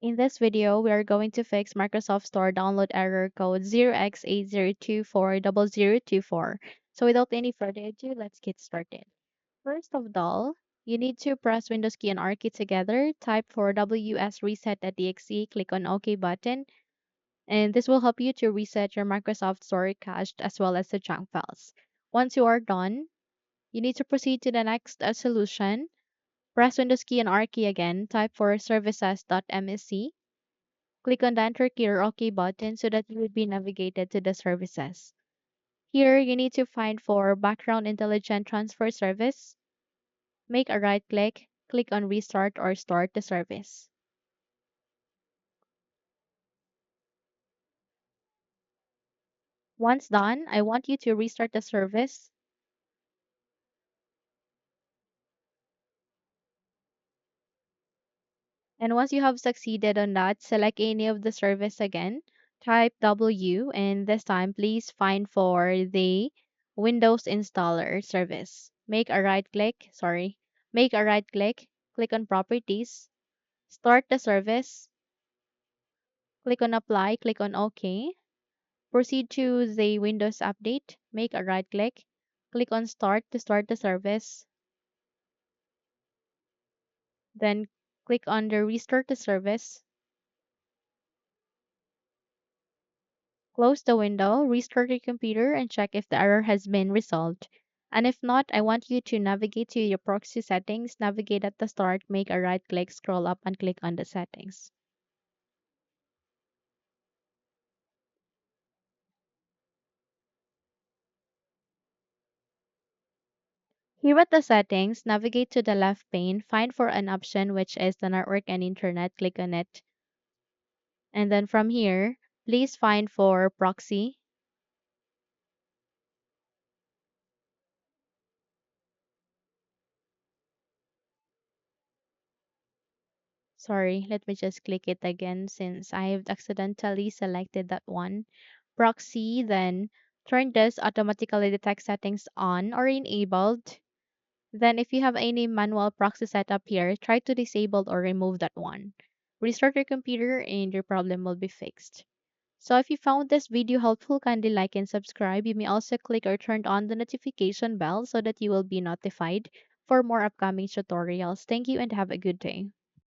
In this video, we are going to fix Microsoft Store download error code 0x80240024. So without any further ado, let's get started. First of all, you need to press Windows key and R key together, type for wsreset.exe, click on OK button, and this will help you to reset your Microsoft Store cache as well as the junk files. Once you are done, you need to proceed to the next solution. Press Windows key and R key again, type for services.msc. Click on the Enter key or OK button so that you will be navigated to the services. Here, you need to find for Background Intelligent Transfer Service. Make a right click, click on Restart or Start the service. Once done, I want you to restart the service. And once you have succeeded on that, select any of the service again. Type W and this time please find for the Windows installer service. Make a right click, click on properties, start the service, click on apply, click on OK. Proceed to the Windows update, make a right click on start to start the service, then click on the restart the service, close the window, restart your computer and check if the error has been resolved. And if not, I want you to navigate to your proxy settings, navigate at the start, make a right click, scroll up and click on the settings. Here at the settings, navigate to the left pane, find for an option which is the network and internet, click on it. And then from here, please find for proxy. Sorry, let me just click it again since I have accidentally selected that one. Proxy, then turn this automatically detect settings on or enabled. Then if you have any manual proxy setup here, try to disable or remove that one. Restart your computer and your problem will be fixed. So if you found this video helpful, kindly like and subscribe. You may also click or turn on the notification bell so that you will be notified for more upcoming tutorials. Thank you and have a good day.